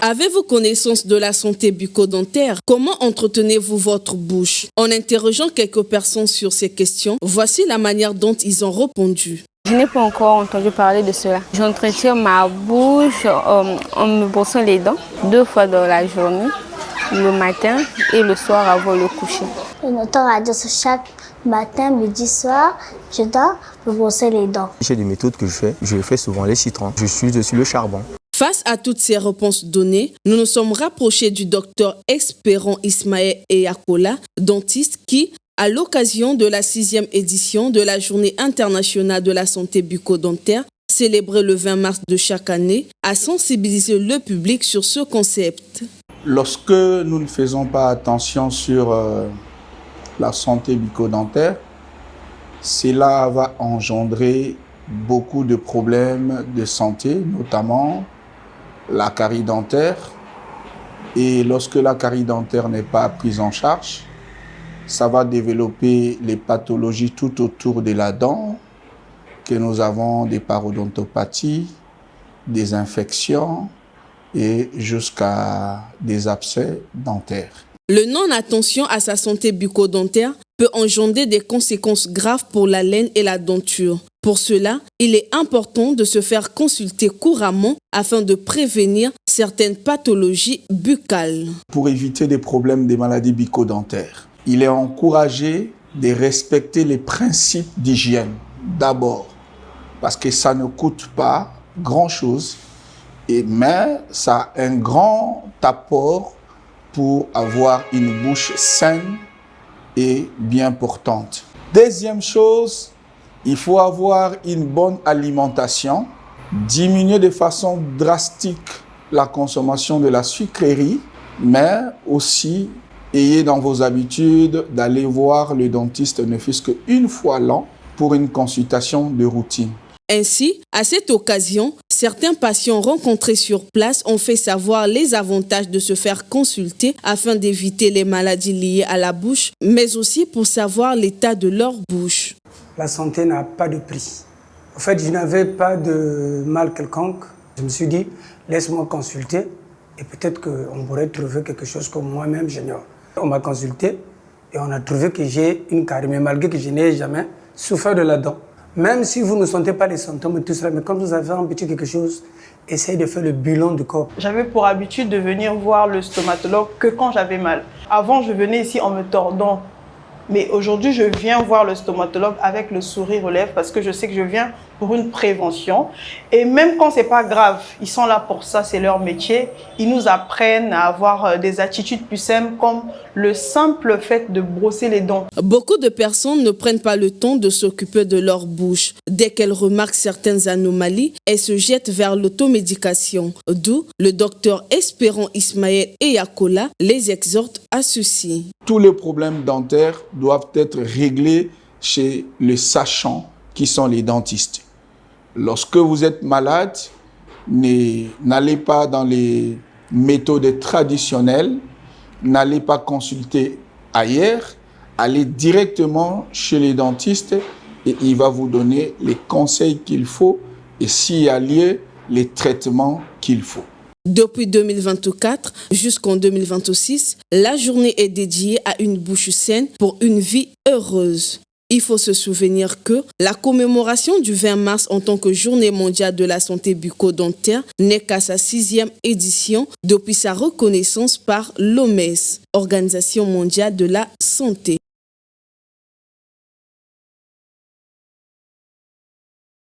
Avez-vous connaissance de la santé bucco-dentaire? Comment entretenez-vous votre bouche? En interrogeant quelques personnes sur ces questions, voici la manière dont ils ont répondu. Je n'ai pas encore entendu parler de cela. J'entretiens ma bouche en me brossant les dents 2 fois dans la journée, le matin et le soir avant le coucher. Une radio sur chaque matin, midi, soir, je dois me brosser les dents. J'ai des méthodes que je fais souvent les citrons. Je suis dessus le charbon. Face à toutes ces réponses données, nous nous sommes rapprochés du docteur Espérant Ismaël Eyakola, dentiste qui, à l'occasion de la 6e édition de la Journée internationale de la santé bucco-dentaire, célébrée le 20 mars de chaque année, a sensibilisé le public sur ce concept. Lorsque nous ne faisons pas attention sur la santé bucco-dentaire, cela va engendrer beaucoup de problèmes de santé, notamment la carie dentaire. Et lorsque la carie dentaire n'est pas prise en charge, ça va développer les pathologies tout autour de la dent, que nous avons des parodontopathies, des infections et jusqu'à des abcès dentaires. Le non-attention à sa santé bucco-dentaire peut engendrer des conséquences graves pour la laine et la denture. Pour cela, il est important de se faire consulter couramment afin de prévenir certaines pathologies buccales. Pour éviter des problèmes des maladies bucco-dentaires, il est encouragé de respecter les principes d'hygiène d'abord, parce que ça ne coûte pas grand-chose, mais ça a un grand apport pour avoir une bouche saine et bien portante. Deuxième chose, il faut avoir une bonne alimentation, diminuer de façon drastique la consommation de la sucrerie, mais aussi ayez dans vos habitudes d'aller voir le dentiste ne fût-ce qu'une fois l'an pour une consultation de routine. Ainsi, à cette occasion, certains patients rencontrés sur place ont fait savoir les avantages de se faire consulter afin d'éviter les maladies liées à la bouche, mais aussi pour savoir l'état de leur bouche. La santé n'a pas de prix. En fait, je n'avais pas de mal quelconque. Je me suis dit, laisse-moi consulter et peut-être qu'on pourrait trouver quelque chose que moi-même j'ignore. On m'a consulté et on a trouvé que j'ai une carie, mais malgré que je n'ai jamais souffert de la dent. Même si vous ne sentez pas les symptômes et tout cela, mais quand vous avez un petit quelque chose, essayez de faire le bilan du corps. J'avais pour habitude de venir voir le stomatologue que quand j'avais mal. Avant, je venais ici en me tordant. Mais aujourd'hui, je viens voir le stomatologue avec le sourire aux lèvres parce que je sais que je viens pour une prévention. Et même quand ce n'est pas grave, ils sont là pour ça, c'est leur métier. Ils nous apprennent à avoir des attitudes plus simples comme le simple fait de brosser les dents. Beaucoup de personnes ne prennent pas le temps de s'occuper de leur bouche. Dès qu'elles remarquent certaines anomalies, elles se jettent vers l'automédication. D'où le docteur Espérant Ismaël Eyakola les exhorte à ceci. Tous les problèmes dentaires doivent être réglés chez les sachants qui sont les dentistes. Lorsque vous êtes malade, n'allez pas dans les méthodes traditionnelles, n'allez pas consulter ailleurs, allez directement chez les dentistes et il va vous donner les conseils qu'il faut et s'il y a lieu, les traitements qu'il faut. Depuis 2024 jusqu'en 2026, la journée est dédiée à une bouche saine pour une vie heureuse. Il faut se souvenir que la commémoration du 20 mars en tant que journée mondiale de la santé bucco-dentaire n'est qu'à sa 6e édition depuis sa reconnaissance par l'OMS, Organisation mondiale de la santé.